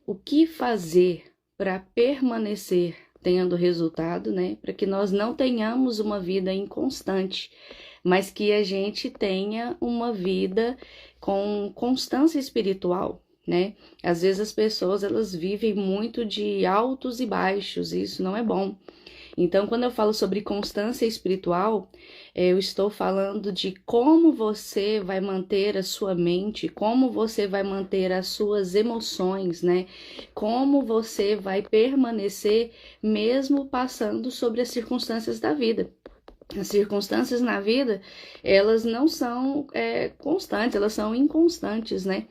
o que fazer para permanecer tendo resultado, né? Para que nós não tenhamos uma vida inconstante, mas que a gente tenha uma vida com constância espiritual, né? Às vezes as pessoas elas vivem muito de altos e baixos, e isso não é bom. Então, quando eu falo sobre constância espiritual, eu estou falando de como você vai manter a sua mente, como você vai manter as suas emoções, né? Como você vai permanecer mesmo passando sobre as circunstâncias da vida. As circunstâncias na vida, elas não são constantes, elas são inconstantes, né?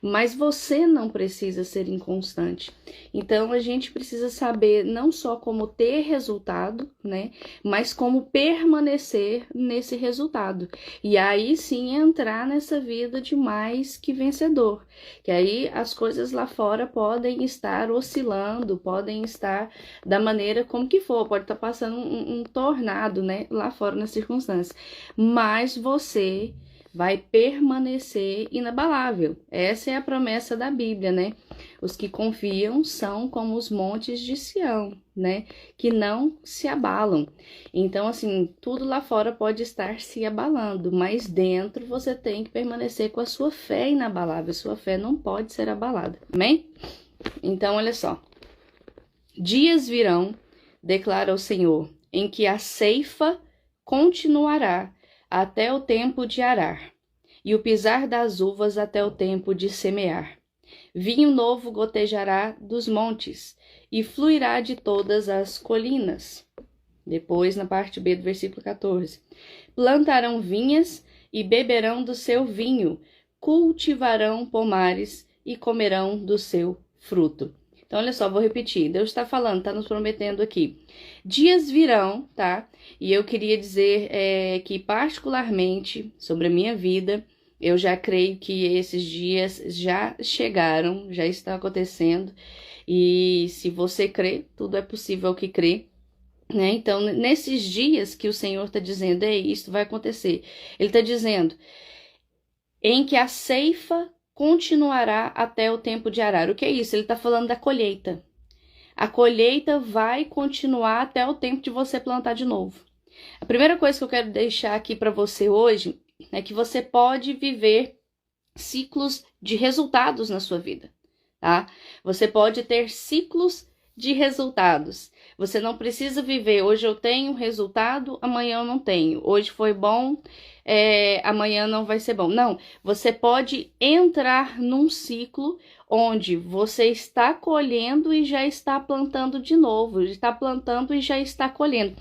Mas você não precisa ser inconstante. Então, a gente precisa saber não só como ter resultado, né? Mas como permanecer nesse resultado. E aí sim entrar nessa vida de mais que vencedor. Que aí as coisas lá fora podem estar oscilando, podem estar da maneira como que for. Pode estar passando um tornado, né? Lá fora nas circunstâncias. Mas você vai permanecer inabalável. Essa é a promessa da Bíblia, né? Os que confiam são como os montes de Sião, né? Que não se abalam. Então, assim, tudo lá fora pode estar se abalando, mas dentro você tem que permanecer com a sua fé inabalável. Sua fé não pode ser abalada. Amém? Então, olha só. Dias virão, declara o Senhor, em que a ceifa continuará até o tempo de arar, e o pisar das uvas até o tempo de semear. Vinho novo gotejará dos montes, e fluirá de todas as colinas. Depois, na parte B do versículo 14. Plantarão vinhas e beberão do seu vinho, cultivarão pomares e comerão do seu fruto. Então, olha só, vou repetir. Deus está falando, está nos prometendo aqui. Dias virão, tá? E eu queria dizer que, particularmente, sobre a minha vida, eu já creio que esses dias já chegaram, já estão acontecendo. E se você crê, tudo é possível que crê. Né? Então, nesses dias que o Senhor está dizendo, isso vai acontecer. Ele está dizendo, em que a ceifa continuará até o tempo de arar. O que é isso? Ele está falando da colheita. A colheita vai continuar até o tempo de você plantar de novo. A primeira coisa que eu quero deixar aqui para você hoje é que você pode viver ciclos de resultados na sua vida, tá? Você pode ter ciclos de resultados. Você não precisa viver, hoje eu tenho resultado, amanhã eu não tenho. Hoje foi bom, amanhã não vai ser bom. Não, você pode entrar num ciclo onde você está colhendo e já está plantando de novo, está plantando e já está colhendo.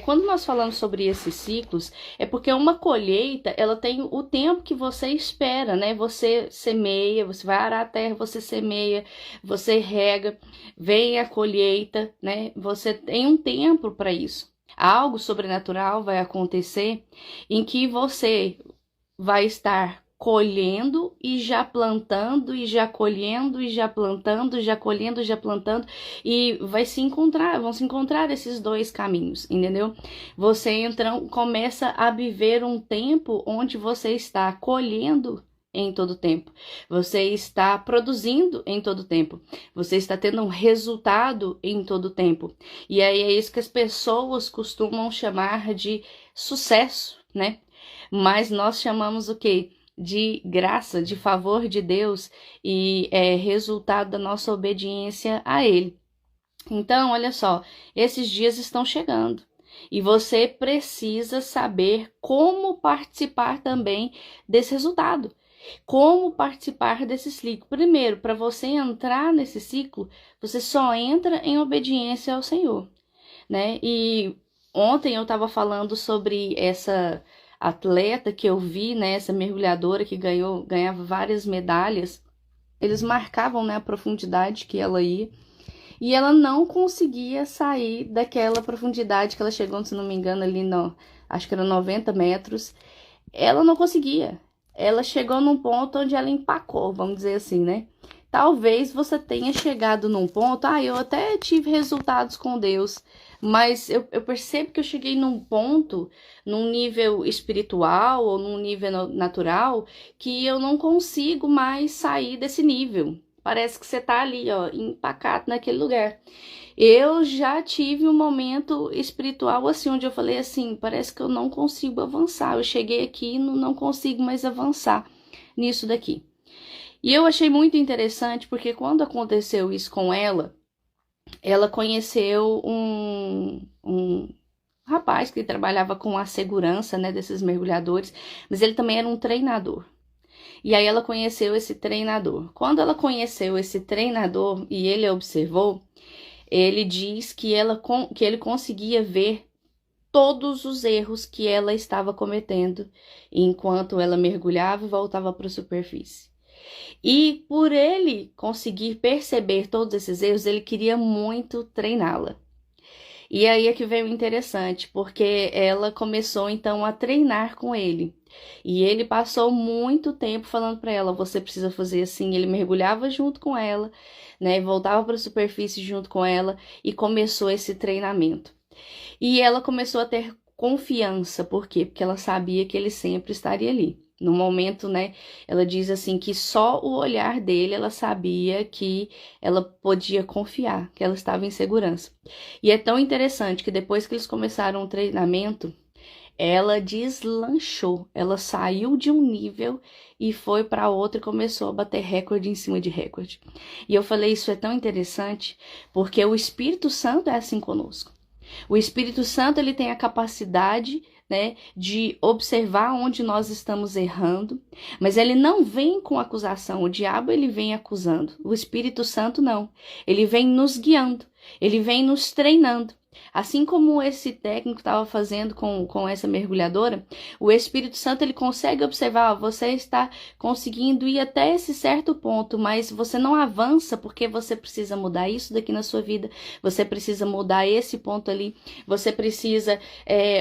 Quando nós falamos sobre esses ciclos, é porque uma colheita, ela tem o tempo que você espera, né? Você semeia, você vai arar a terra, você semeia, você rega, vem a colheita, né? Você tem um tempo para isso. Algo sobrenatural vai acontecer em que você vai estar colhendo e já plantando e já colhendo e já plantando, já colhendo, já plantando, e vão se encontrar esses dois caminhos, entendeu? Você então começa a viver um tempo onde você está colhendo em todo tempo, você está produzindo em todo tempo, você está tendo um resultado em todo tempo, e aí é isso que as pessoas costumam chamar de sucesso, né? Mas nós chamamos o quê? De graça, de favor de Deus, e é resultado da nossa obediência a Ele. Então, olha só, esses dias estão chegando e você precisa saber como participar também desse resultado. Como participar desse ciclo? Primeiro, para você entrar nesse ciclo, você só entra em obediência ao Senhor, né? E ontem eu estava falando sobre essa atleta que eu vi, né, essa mergulhadora que ganhava várias medalhas. Eles marcavam, né, a profundidade que ela ia, e ela não conseguia sair daquela profundidade que ela chegou, se não me engano, ali acho que era 90 metros. Ela não conseguia. Ela chegou num ponto onde ela empacou, vamos dizer assim, né? Talvez você tenha chegado num ponto, eu até tive resultados com Deus, mas eu percebo que eu cheguei num ponto, num nível espiritual ou num nível natural, que eu não consigo mais sair desse nível. parece que você tá ali, ó, empacato naquele lugar. Eu já tive um momento espiritual assim, onde eu falei assim, parece que eu não consigo avançar. Eu cheguei aqui e não consigo mais avançar nisso daqui. E eu achei muito interessante, porque quando aconteceu isso com ela conheceu um rapaz que trabalhava com a segurança, né, desses mergulhadores, mas ele também era um treinador. E aí ela conheceu esse treinador. Quando ela conheceu esse treinador e ele observou, ele diz que ele conseguia ver todos os erros que ela estava cometendo enquanto ela mergulhava e voltava para a superfície. E por ele conseguir perceber todos esses erros, ele queria muito treiná-la. E aí é que veio o interessante, porque ela começou então a treinar com ele. E ele passou muito tempo falando para ela, você precisa fazer assim. Ele mergulhava junto com ela, né? Voltava para a superfície junto com ela e começou esse treinamento. E ela começou a ter confiança, por quê? Porque ela sabia que ele sempre estaria ali. No momento, né, ela diz assim que só o olhar dele ela sabia que ela podia confiar, que ela estava em segurança. E é tão interessante que depois que eles começaram o treinamento, ela deslanchou, ela saiu de um nível e foi para outro e começou a bater recorde em cima de recorde. E eu falei, isso é tão interessante, porque o Espírito Santo é assim conosco. O Espírito Santo ele tem a capacidade, né, de observar onde nós estamos errando, mas ele não vem com acusação. O diabo ele vem acusando. O Espírito Santo não. Ele vem nos guiando. Ele vem nos treinando. Assim como esse técnico estava fazendo com essa mergulhadora, o Espírito Santo ele consegue observar, ó, você está conseguindo ir até esse certo ponto, mas você não avança porque você precisa mudar isso daqui na sua vida, você precisa mudar esse ponto ali, você precisa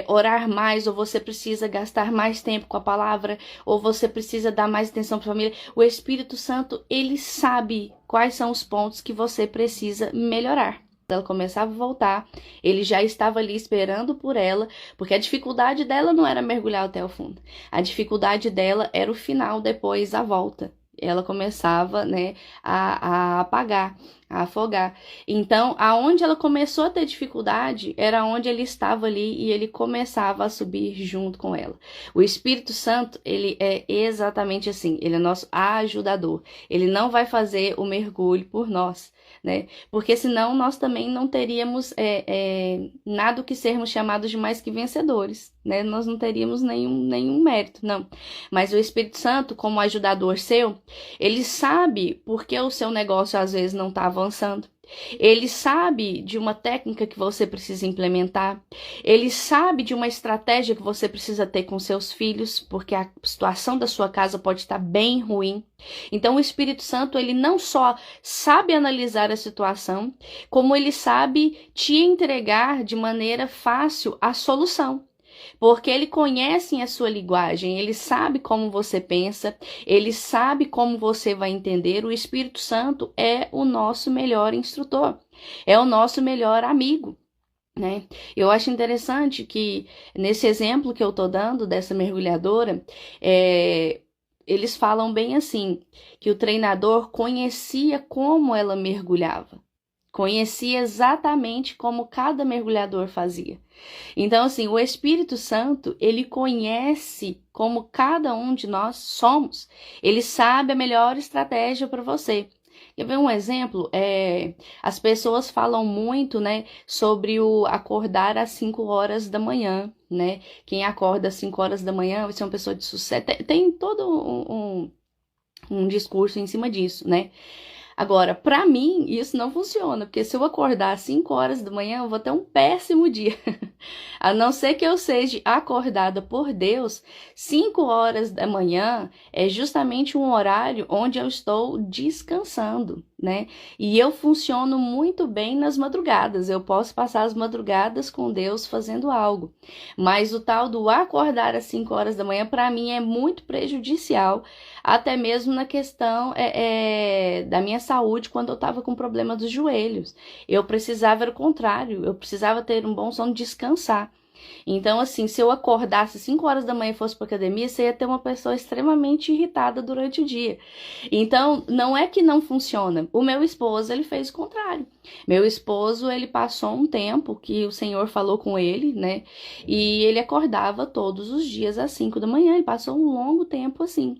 orar mais, ou você precisa gastar mais tempo com a palavra, ou você precisa dar mais atenção para a família. O Espírito Santo, ele sabe quais são os pontos que você precisa melhorar. Ela começava a voltar, ele já estava ali esperando por ela, porque a dificuldade dela não era mergulhar até o fundo, a dificuldade dela era o final, depois a volta. Ela começava, né, a apagar, a afogar. Então, aonde ela começou a ter dificuldade, era onde ele estava ali e ele começava a subir junto com ela. O Espírito Santo, ele é exatamente assim, ele é nosso ajudador. Ele não vai fazer o mergulho por nós, né? Porque senão nós também não teríamos nada que sermos chamados de mais que vencedores, né? Nós não teríamos nenhum mérito, não. Mas o Espírito Santo, como ajudador seu, ele sabe porque o seu negócio às vezes não está avançando. Ele sabe de uma técnica que você precisa implementar. Ele sabe de uma estratégia que você precisa ter com seus filhos, porque a situação da sua casa pode estar bem ruim. Então o Espírito Santo, ele não só sabe analisar a situação, como ele sabe te entregar de maneira fácil a solução. Porque ele conhece a sua linguagem, ele sabe como você pensa, ele sabe como você vai entender. O Espírito Santo é o nosso melhor instrutor, é o nosso melhor amigo, né? Eu acho interessante que nesse exemplo que eu tô dando dessa mergulhadora, eles falam bem assim, que o treinador conhecia como ela mergulhava. Conhecia exatamente como cada mergulhador fazia. Então, assim, o Espírito Santo, ele conhece como cada um de nós somos. Ele sabe a melhor estratégia para você. Quer ver um exemplo? As pessoas falam muito, né, sobre o acordar às 5 horas da manhã, né? Quem acorda às 5 horas da manhã vai ser uma pessoa de sucesso. Tem todo um discurso em cima disso, né? Agora, para mim, isso não funciona, porque se eu acordar às 5 horas da manhã, eu vou ter um péssimo dia. A não ser que eu seja acordada por Deus, 5 horas da manhã é justamente um horário onde eu estou descansando, né? E eu funciono muito bem nas madrugadas, eu posso passar as madrugadas com Deus fazendo algo. Mas o tal do acordar às 5 horas da manhã, para mim, é muito prejudicial, até mesmo na questão da minha saúde, quando eu estava com problema dos joelhos. Eu precisava, era o contrário, eu precisava ter um bom sono, descansar. Então, assim, se eu acordasse 5 horas da manhã e fosse para academia, você ia ter uma pessoa extremamente irritada durante o dia. Então, não é que não funciona. O meu esposo, ele fez o contrário. Meu esposo, ele passou um tempo que o Senhor falou com ele, né? E ele acordava todos os dias às 5 da manhã. Ele passou um longo tempo assim.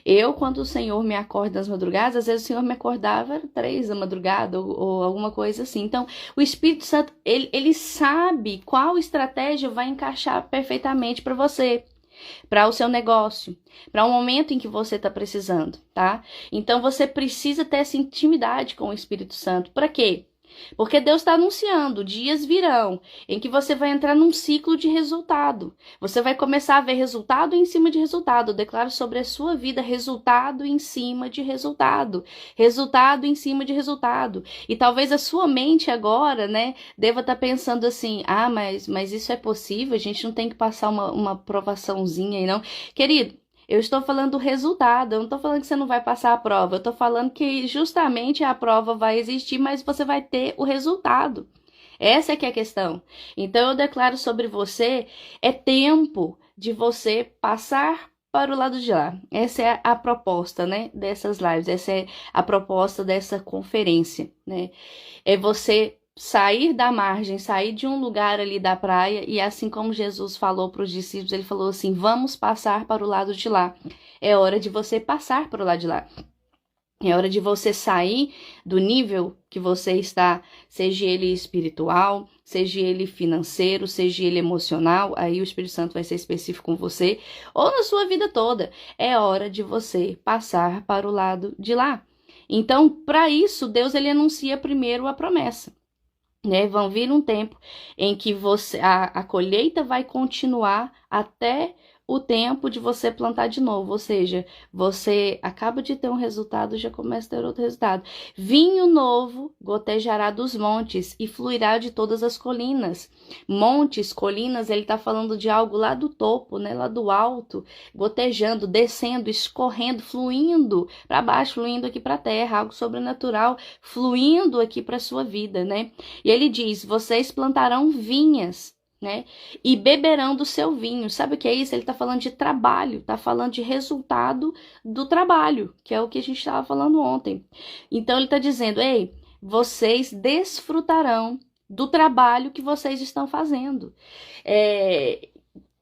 Eu, quando o Senhor me acorda nas madrugadas, às vezes o Senhor me acordava 3 da madrugada ou alguma coisa assim. Então, o Espírito Santo, ele sabe qual estratégia vai encaixar perfeitamente para você, para o seu negócio, para o momento em que você está precisando, tá? Então, você precisa ter essa intimidade com o Espírito Santo. Para quê? Porque Deus está anunciando, dias virão em que você vai entrar num ciclo de resultado. Você vai começar a ver resultado em cima de resultado. Eu declaro sobre a sua vida resultado em cima de resultado. Resultado em cima de resultado. E talvez a sua mente agora, né, deva estar pensando assim, mas isso é possível? A gente não tem que passar uma provaçãozinha aí, não. Querido, eu estou falando do resultado, eu não estou falando que você não vai passar a prova, eu estou falando que justamente a prova vai existir, mas você vai ter o resultado. Essa é que é a questão. Então eu declaro sobre você, é tempo de você passar para o lado de lá. Essa é a proposta, né, dessas lives, essa é a proposta dessa conferência, né? É você sair da margem, sair de um lugar ali da praia e assim como Jesus falou para os discípulos, ele falou assim, vamos passar para o lado de lá. É hora de você passar para o lado de lá. É hora de você sair do nível que você está, seja ele espiritual, seja ele financeiro, seja ele emocional, aí o Espírito Santo vai ser específico com você, ou na sua vida toda. É hora de você passar para o lado de lá. Então, para isso, Deus ele anuncia primeiro a promessa. Né? Vão vir um tempo em que a colheita vai continuar até o tempo de você plantar de novo, ou seja, você acaba de ter um resultado, já começa a ter outro resultado. Vinho novo gotejará dos montes e fluirá de todas as colinas. Montes, colinas, ele está falando de algo lá do topo, né? Lá do alto, gotejando, descendo, escorrendo, fluindo para baixo, fluindo aqui para a terra, algo sobrenatural, fluindo aqui para a sua vida, né? E ele diz, vocês plantarão vinhas, né? E beberão do seu vinho. Sabe o que é isso? Ele está falando de trabalho, está falando de resultado do trabalho, que é o que a gente estava falando ontem. Então ele está dizendo, ei, vocês desfrutarão do trabalho que vocês estão fazendo.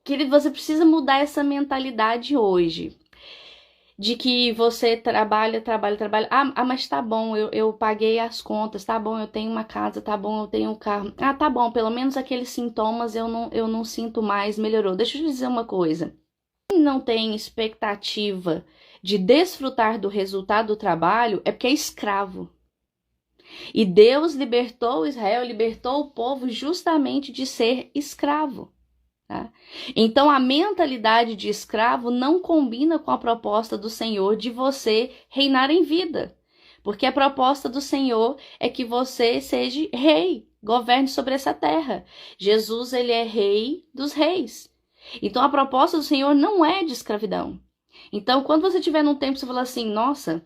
Querido, você precisa mudar essa mentalidade hoje. De que você trabalha. Mas tá bom, eu paguei as contas, tá bom, eu tenho uma casa, tá bom, eu tenho um carro. Ah, tá bom, pelo menos aqueles sintomas eu não sinto mais, melhorou. Deixa eu te dizer uma coisa. Quem não tem expectativa de desfrutar do resultado do trabalho é porque é escravo. E Deus libertou Israel, libertou o povo justamente de ser escravo. Tá? Então a mentalidade de escravo não combina com a proposta do Senhor de você reinar em vida, porque a proposta do Senhor é que você seja rei, governe sobre essa terra. Jesus, ele é rei dos reis. Então a proposta do Senhor não é de escravidão. Então quando você estiver num tempo, você fala assim, nossa,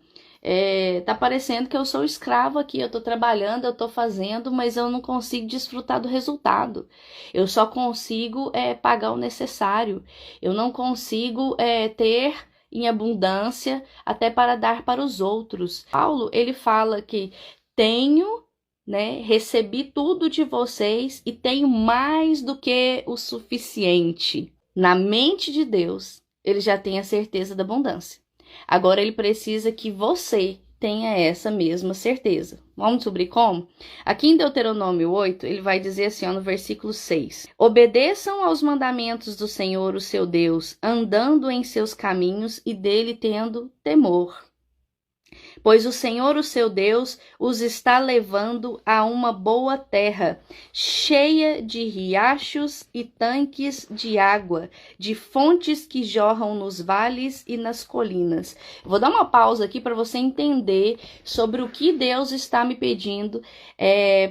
tá parecendo que eu sou escravo aqui, eu tô trabalhando, eu tô fazendo, mas eu não consigo desfrutar do resultado. Eu só consigo pagar o necessário. Eu não consigo ter em abundância até para dar para os outros. Paulo, ele fala que tenho, né, recebi tudo de vocês e tenho mais do que o suficiente. Na mente de Deus, ele já tem a certeza da abundância. Agora ele precisa que você tenha essa mesma certeza. Vamos descobrir como? Aqui em Deuteronômio 8, ele vai dizer assim, no versículo 6. Obedeçam aos mandamentos do Senhor, o seu Deus, andando em seus caminhos e dele tendo temor. Pois o Senhor, o seu Deus, os está levando a uma boa terra, cheia de riachos e tanques de água, de fontes que jorram nos vales e nas colinas. Vou dar uma pausa aqui para você entender sobre o que Deus está me pedindo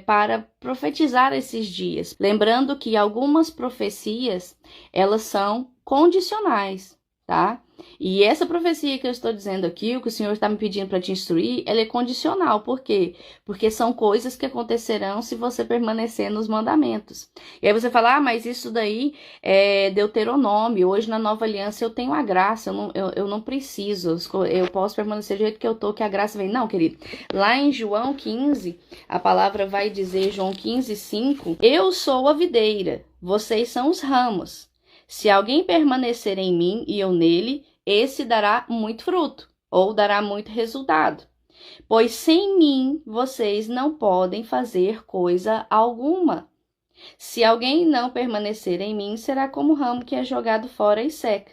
para profetizar esses dias. Lembrando que algumas profecias, elas são condicionais, tá? E essa profecia que eu estou dizendo aqui, o que o Senhor está me pedindo para te instruir, ela é condicional. Por quê? Porque são coisas que acontecerão se você permanecer nos mandamentos. E aí você fala, mas isso daí é Deuteronômio. Hoje na nova aliança eu tenho a graça, eu não preciso, eu posso permanecer do jeito que eu tô, que a graça vem. Não, querido. Lá em João 15, a palavra vai dizer, João 15, 5, eu sou a videira, vocês são os ramos. Se alguém permanecer em mim e eu nele, esse dará muito fruto, ou dará muito resultado. Pois sem mim, vocês não podem fazer coisa alguma. Se alguém não permanecer em mim, será como o ramo que é jogado fora e seca.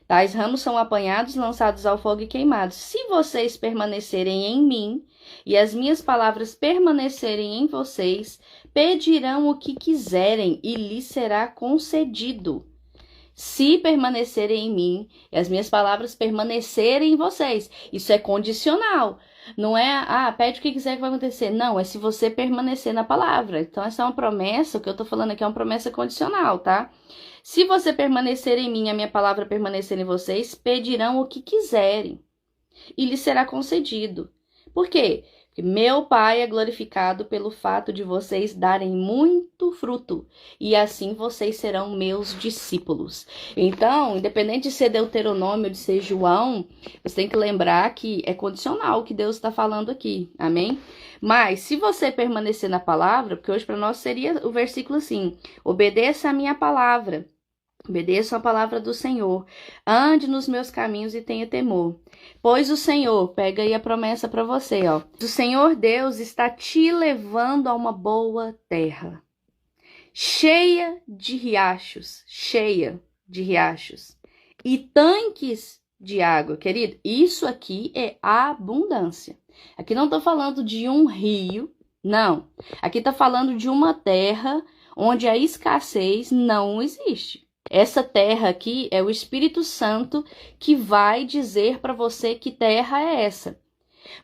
Tais ramos são apanhados, lançados ao fogo e queimados. Se vocês permanecerem em mim, e as minhas palavras permanecerem em vocês, pedirão o que quiserem, e lhes será concedido. Se permanecerem em mim e as minhas palavras permanecerem em vocês. Isso é condicional. Não é, pede o que quiser que vai acontecer. Não, é se você permanecer na palavra. Então, essa é uma promessa, o que eu tô falando aqui é uma promessa condicional, tá? Se você permanecer em mim e a minha palavra permanecer em vocês, pedirão o que quiserem e lhes será concedido. Por quê? Porque meu Pai é glorificado pelo fato de vocês darem muito fruto, e assim vocês serão meus discípulos. Então, independente de ser Deuteronômio ou de ser João, você tem que lembrar que é condicional o que Deus está falando aqui, amém? Mas, se você permanecer na palavra, porque hoje para nós seria o versículo assim, obedeça a minha palavra. Obedeça a palavra do Senhor, ande nos meus caminhos e tenha temor. Pois o Senhor, pega aí a promessa para você, ó. O Senhor Deus está te levando a uma boa terra, cheia de riachos e tanques de água, querido. Isso aqui é abundância. Aqui não estou falando de um rio, não. Aqui está falando de uma terra onde a escassez não existe. Essa terra aqui é o Espírito Santo que vai dizer para você que terra é essa.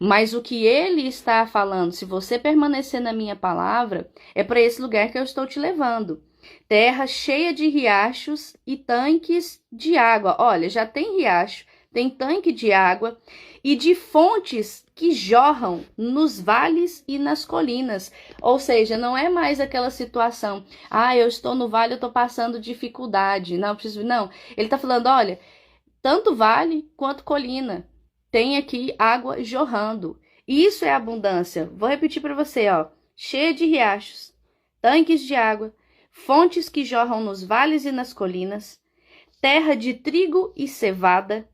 Mas o que ele está falando, se você permanecer na minha palavra, é para esse lugar que eu estou te levando. Terra cheia de riachos e tanques de água. Olha, já tem riacho, tem tanque de água e de fontes que jorram nos vales e nas colinas. Ou seja, não é mais aquela situação, eu estou no vale, eu estou passando dificuldade, não preciso, não. Ele está falando, olha, tanto vale quanto colina, tem aqui água jorrando. Isso é abundância. Vou repetir para você, ó, cheia de riachos, tanques de água, fontes que jorram nos vales e nas colinas, terra de trigo e cevada.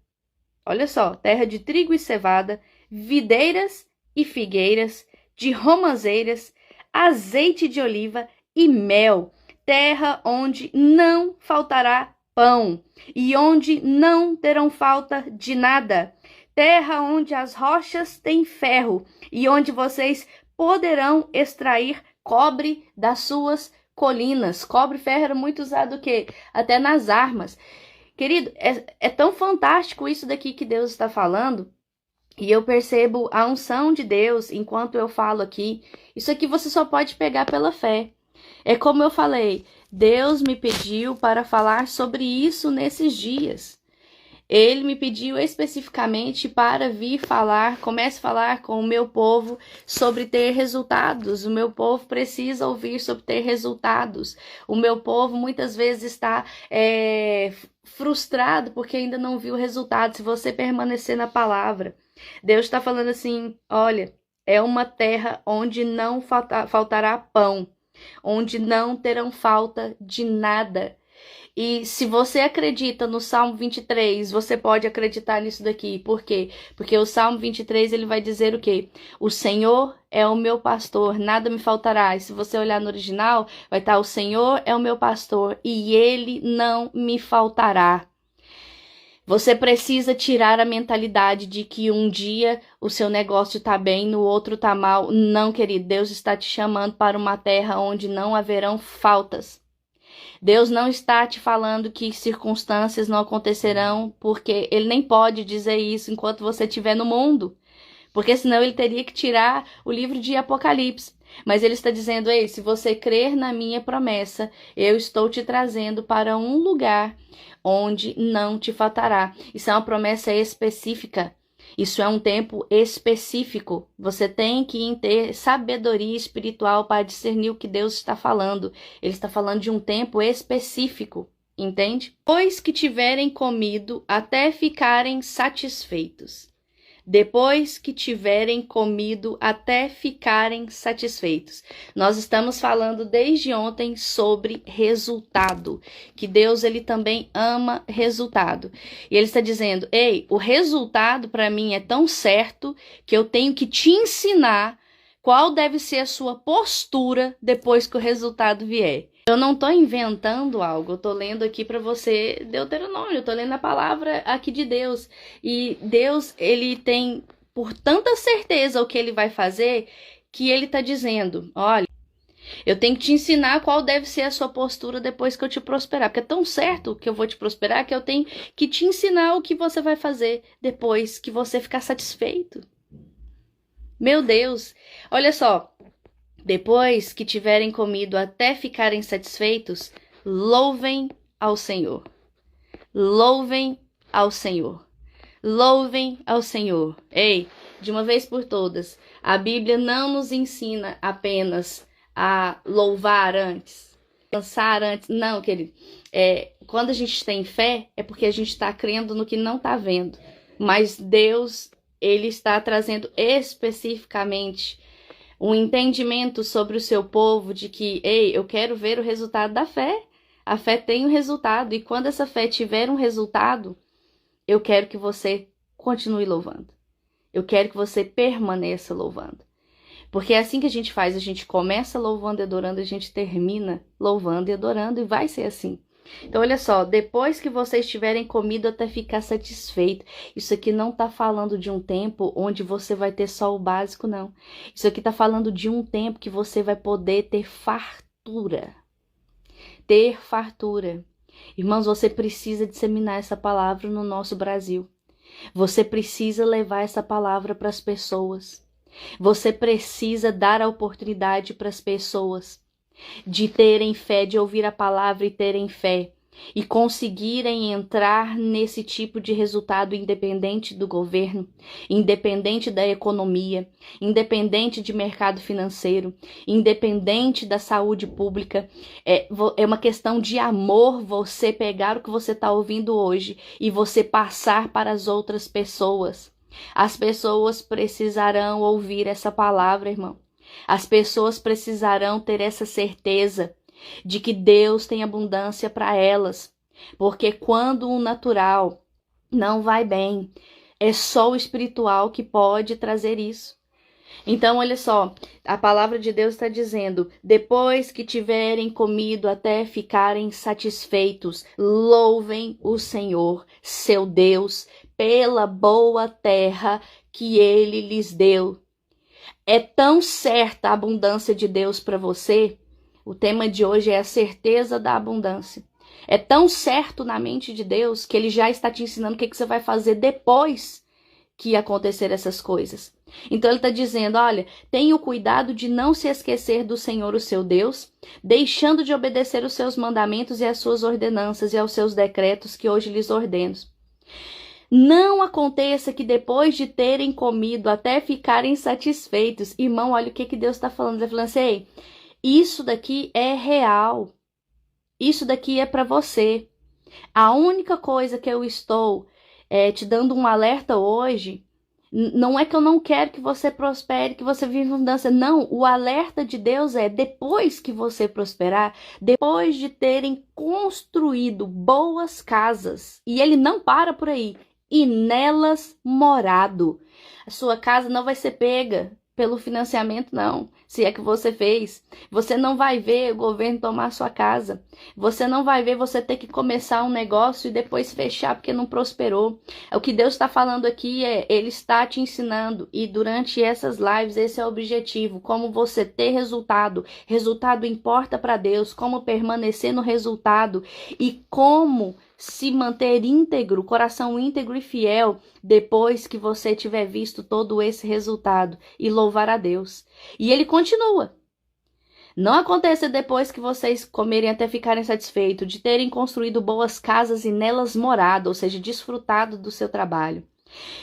Olha só, terra de trigo e cevada, videiras e figueiras, de romãzeiras, azeite de oliva e mel, terra onde não faltará pão e onde não terão falta de nada, terra onde as rochas têm ferro e onde vocês poderão extrair cobre das suas colinas. Cobre e ferro era muito usado o quê? Até nas armas. Querido, é tão fantástico isso daqui que Deus está falando, e eu percebo a unção de Deus enquanto eu falo aqui. Isso aqui você só pode pegar pela fé. É como eu falei, Deus me pediu para falar sobre isso nesses dias. Ele me pediu especificamente para vir falar, comece a falar com o meu povo sobre ter resultados. O meu povo precisa ouvir sobre ter resultados. O meu povo muitas vezes está frustrado porque ainda não viu resultado. Se você permanecer na palavra, Deus está falando assim, olha, é uma terra onde não faltará pão, onde não terão falta de nada. E se você acredita no Salmo 23, você pode acreditar nisso daqui. Por quê? Porque o Salmo 23, ele vai dizer o quê? O Senhor é o meu pastor, nada me faltará. E se você olhar no original, vai estar o Senhor é o meu pastor e ele não me faltará. Você precisa tirar a mentalidade de que um dia o seu negócio está bem, no outro está mal. Não, querido, Deus está te chamando para uma terra onde não haverão faltas. Deus não está te falando que circunstâncias não acontecerão, porque Ele nem pode dizer isso enquanto você estiver no mundo. Porque senão ele teria que tirar o livro de Apocalipse. Mas ele está dizendo, ei, se você crer na minha promessa, eu estou te trazendo para um lugar onde não te faltará. Isso é uma promessa específica. Isso é um tempo específico. Você tem que ter sabedoria espiritual para discernir o que Deus está falando. Ele está falando de um tempo específico, entende? Depois que tiverem comido até ficarem satisfeitos. Depois que tiverem comido até ficarem satisfeitos. Nós estamos falando desde ontem sobre resultado, que Deus ele também ama resultado. E ele está dizendo, ei, o resultado para mim é tão certo que eu tenho que te ensinar qual deve ser a sua postura depois que o resultado vier. Eu não estou inventando algo, eu estou lendo aqui para você Deuteronômio, eu estou lendo a palavra aqui de Deus. E Deus, ele tem por tanta certeza o que ele vai fazer, que ele está dizendo, olha, eu tenho que te ensinar qual deve ser a sua postura depois que eu te prosperar. Porque é tão certo que eu vou te prosperar que eu tenho que te ensinar o que você vai fazer depois que você ficar satisfeito. Meu Deus, olha só. Depois que tiverem comido até ficarem satisfeitos, louvem ao Senhor. Louvem ao Senhor. Louvem ao Senhor. Ei, de uma vez por todas, a Bíblia não nos ensina apenas a louvar antes, dançar antes. Não, querido. Quando a gente tem fé, é porque a gente está crendo no que não está vendo. Mas Deus, ele está trazendo especificamente um entendimento sobre o seu povo de que, ei, eu quero ver o resultado da fé. A fé tem um resultado. E quando essa fé tiver um resultado, eu quero que você continue louvando. Eu quero que você permaneça louvando. Porque é assim que a gente faz. A gente começa louvando e adorando, a gente termina louvando e adorando. E vai ser assim. Então, olha só, depois que vocês tiverem comido até ficar satisfeito, isso aqui não está falando de um tempo onde você vai ter só o básico, não. Isso aqui está falando de um tempo que você vai poder ter fartura. Ter fartura. Irmãos, você precisa disseminar essa palavra no nosso Brasil. Você precisa levar essa palavra para as pessoas. Você precisa dar a oportunidade para as pessoas de terem fé, de ouvir a palavra e terem fé, e conseguirem entrar nesse tipo de resultado independente do governo, independente da economia, independente de mercado financeiro, independente da saúde pública. É uma questão de amor você pegar o que você está ouvindo hoje e você passar para as outras pessoas. As pessoas precisarão ouvir essa palavra, irmão. As pessoas precisarão ter essa certeza de que Deus tem abundância para elas. Porque quando o natural não vai bem, é só o espiritual que pode trazer isso. Então, olha só, a palavra de Deus está dizendo, depois que tiverem comido até ficarem satisfeitos, louvem o Senhor, seu Deus, pela boa terra que Ele lhes deu. É tão certa a abundância de Deus para você. O tema de hoje é a certeza da abundância. É tão certo na mente de Deus que Ele já está te ensinando o que você vai fazer depois que acontecer essas coisas. Então Ele está dizendo, olha, tenha o cuidado de não se esquecer do Senhor, o seu Deus, deixando de obedecer os seus mandamentos e as suas ordenanças e aos seus decretos que hoje lhes ordeno. Não aconteça que depois de terem comido até ficarem satisfeitos. Irmão, olha o que Deus está falando. Ele está falando assim, ei, isso daqui é real. Isso daqui é para você. A única coisa que eu estou te dando um alerta hoje, não é que eu não quero que você prospere, que você viva em abundância. Não, o alerta de Deus é depois que você prosperar, depois de terem construído boas casas. E Ele não para por aí. E nelas morado. A sua casa não vai ser pega pelo financiamento, não. Se é que você fez. Você não vai ver o governo tomar a sua casa. Você não vai ver você ter que começar um negócio e depois fechar porque não prosperou. O que Deus está falando aqui Ele está te ensinando. E durante essas lives, esse é o objetivo. Como você ter resultado. Resultado importa para Deus. Como permanecer no resultado. E como se manter íntegro, coração íntegro e fiel, depois que você tiver visto todo esse resultado e louvar a Deus. E ele continua. Não aconteça depois que vocês comerem até ficarem satisfeitos, de terem construído boas casas e nelas morado, ou seja, desfrutado do seu trabalho,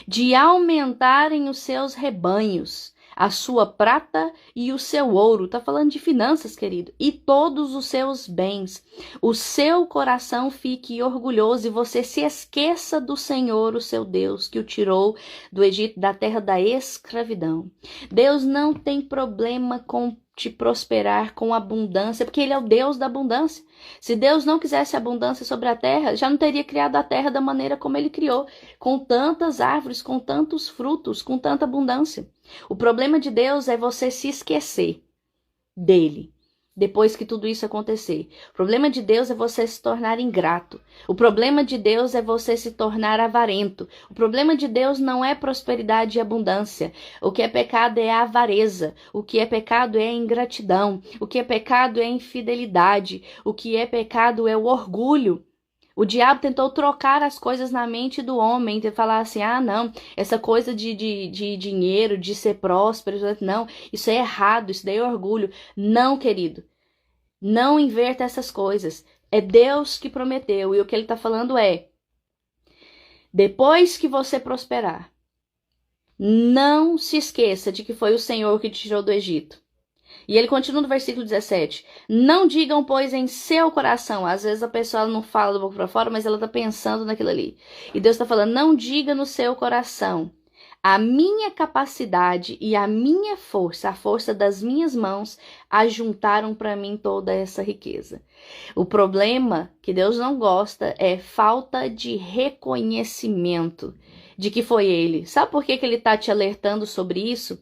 de aumentarem os seus rebanhos, a sua prata e o seu ouro. Tá falando de finanças, querido. E todos os seus bens. O seu coração fique orgulhoso e você se esqueça do Senhor, o seu Deus, que o tirou do Egito, da terra da escravidão. Deus não tem problema com te prosperar com abundância, porque ele é o Deus da abundância. Se Deus não quisesse abundância sobre a terra, já não teria criado a terra da maneira como ele criou, com tantas árvores, com tantos frutos, com tanta abundância. O problema de Deus é você se esquecer dele, depois que tudo isso acontecer. O problema de Deus é você se tornar ingrato. O problema de Deus é você se tornar avarento. O problema de Deus não é prosperidade e abundância. O que é pecado é a avareza. O que é pecado é a ingratidão. O que é pecado é a infidelidade. O que é pecado é o orgulho. O diabo tentou trocar as coisas na mente do homem, de falar assim, não, essa coisa de dinheiro, de ser próspero, não, isso é errado, isso daí é orgulho. Não, querido, não inverta essas coisas. É Deus que prometeu, e o que ele está falando é, depois que você prosperar, não se esqueça de que foi o Senhor que te tirou do Egito. E ele continua no versículo 17. Não digam, pois, em seu coração. Às vezes a pessoa não fala do boca para fora, mas ela está pensando naquilo ali. E Deus está falando, não diga no seu coração. A minha capacidade e a minha força, a força das minhas mãos, ajuntaram para mim toda essa riqueza. O problema que Deus não gosta é falta de reconhecimento de que foi ele. Sabe por que ele está te alertando sobre isso?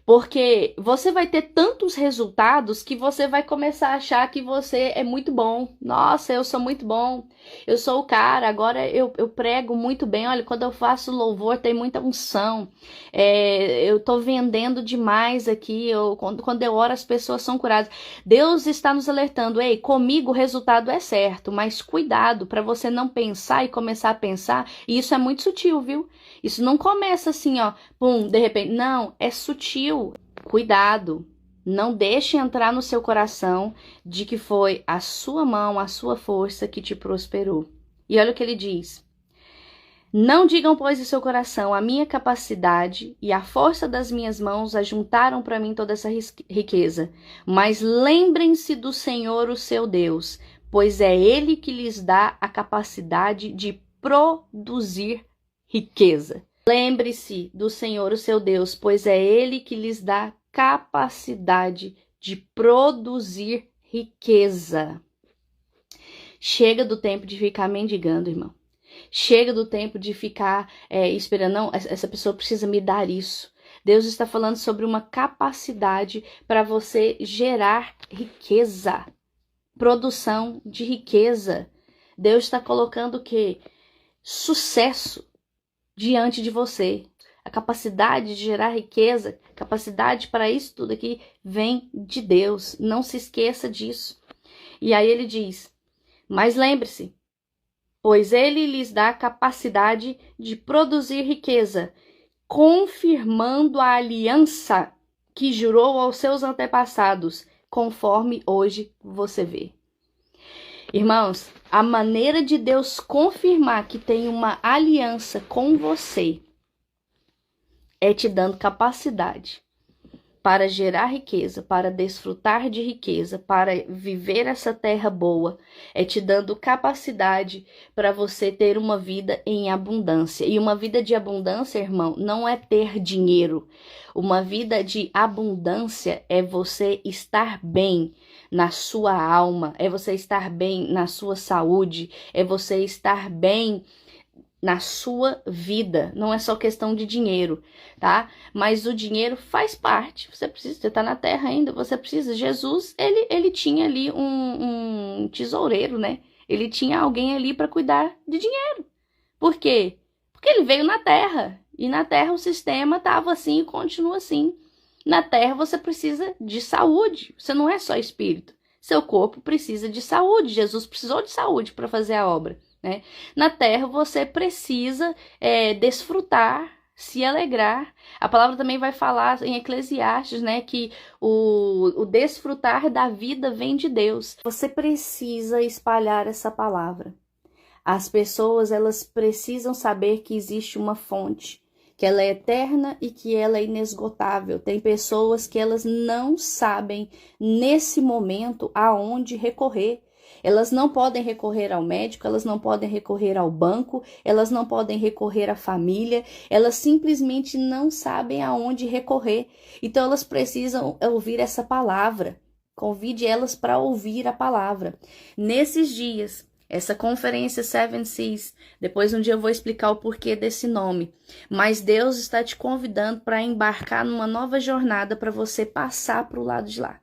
Porque você vai ter tantos resultados que você vai começar a achar que você é muito bom. Nossa, eu sou muito bom. Eu sou o cara, agora eu prego muito bem. Olha, quando eu faço louvor tem muita unção. Eu tô vendendo demais aqui. Quando eu oro as pessoas são curadas. Deus está nos alertando. Ei, comigo o resultado é certo, mas cuidado para você não pensar e começar a pensar. E isso é muito sutil, viu? Isso não começa assim, ó, pum, de repente. Não, é sutil. Cuidado. Não deixe entrar no seu coração de que foi a sua mão, a sua força que te prosperou. E olha o que ele diz. Não digam, pois, em seu coração, a minha capacidade e a força das minhas mãos ajuntaram para mim toda essa riqueza. Mas lembrem-se do Senhor, o seu Deus, pois é Ele que lhes dá a capacidade de produzir riqueza. Lembre-se do Senhor, o seu Deus, pois é Ele que lhes dá capacidade de produzir riqueza. Chega do tempo de ficar mendigando, irmão. Chega do tempo de ficar esperando. Não, essa pessoa precisa me dar isso. Deus está falando sobre uma capacidade para você gerar riqueza. Produção de riqueza. Deus está colocando o quê? Sucesso diante de você. A capacidade de gerar riqueza, capacidade para isso tudo aqui vem de Deus. Não se esqueça disso. E aí ele diz, mas lembre-se, pois ele lhes dá a capacidade de produzir riqueza, confirmando a aliança que jurou aos seus antepassados, conforme hoje você vê. Irmãos, a maneira de Deus confirmar que tem uma aliança com você é te dando capacidade para gerar riqueza, para desfrutar de riqueza, para viver essa terra boa. É te dando capacidade para você ter uma vida em abundância. E uma vida de abundância, irmão, não é ter dinheiro. Uma vida de abundância é você estar bem na sua alma, é você estar bem na sua saúde, é você estar bem na sua vida. Não é só questão de dinheiro, tá? Mas o dinheiro faz parte. Você tá na terra ainda, você precisa. Jesus, ele tinha ali um tesoureiro, né? Ele tinha alguém ali para cuidar de dinheiro. Por quê? Porque ele veio na terra. E na terra o sistema tava assim e continua assim. Na terra você precisa de saúde. Você não é só espírito. Seu corpo precisa de saúde. Jesus precisou de saúde para fazer a obra. né? Na terra você precisa desfrutar, se alegrar. A palavra também vai falar em Eclesiastes, né, que o desfrutar da vida vem de Deus. Você precisa espalhar essa palavra. As pessoas, elas precisam saber que existe uma fonte, que ela é eterna e que ela é inesgotável. Tem pessoas que elas não sabem nesse momento aonde recorrer. Elas não podem recorrer ao médico, elas não podem recorrer ao banco, elas não podem recorrer à família, elas simplesmente não sabem aonde recorrer. Então elas precisam ouvir essa palavra. Convide elas para ouvir a palavra. Nesses dias, essa conferência Seven Seas, depois um dia eu vou explicar o porquê desse nome, mas Deus está te convidando para embarcar numa nova jornada para você passar para o lado de lá.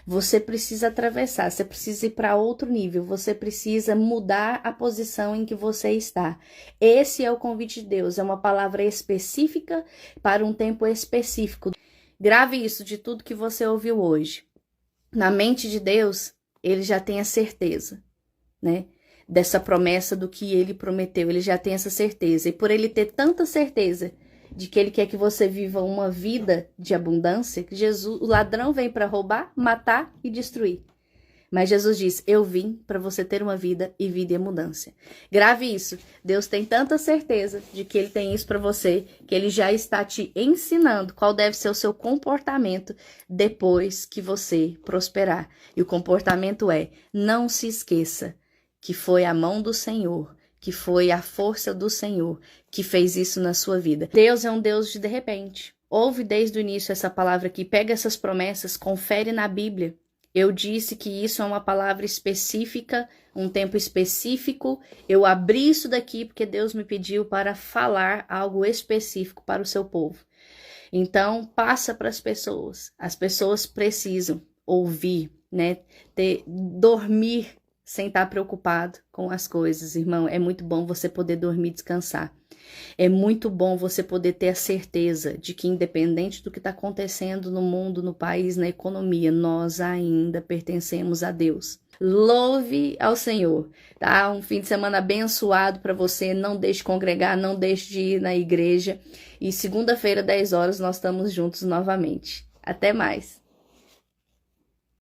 Você precisa atravessar, você precisa ir para outro nível, você precisa mudar a posição em que você está. Esse é o convite de Deus, é uma palavra específica para um tempo específico. Grave isso de tudo que você ouviu hoje. Na mente de Deus, ele já tem a certeza, né? Dessa promessa do que ele prometeu, ele já tem essa certeza. E por ele ter tanta certeza de que ele quer que você viva uma vida de abundância, que Jesus, o ladrão vem para roubar, matar e destruir. Mas Jesus diz, eu vim para você ter uma vida e vida em abundância. Grave isso. Deus tem tanta certeza de que ele tem isso para você, que ele já está te ensinando qual deve ser o seu comportamento depois que você prosperar. E o comportamento é, não se esqueça que foi a mão do Senhor, que foi a força do Senhor que fez isso na sua vida. Deus é um Deus de repente. Ouve desde o início essa palavra aqui, pega essas promessas, confere na Bíblia. Eu disse que isso é uma palavra específica, um tempo específico. Eu abri isso daqui porque Deus me pediu para falar algo específico para o seu povo. Então, passa para as pessoas. As pessoas precisam ouvir, né? Dormir sem estar preocupado com as coisas, irmão. É muito bom você poder dormir e descansar. É muito bom você poder ter a certeza de que, independente do que está acontecendo no mundo, no país, na economia, nós ainda pertencemos a Deus. Louve ao Senhor, tá? Um fim de semana abençoado para você. Não deixe de congregar, não deixe de ir na igreja. E segunda-feira, 10 horas, nós estamos juntos novamente. Até mais.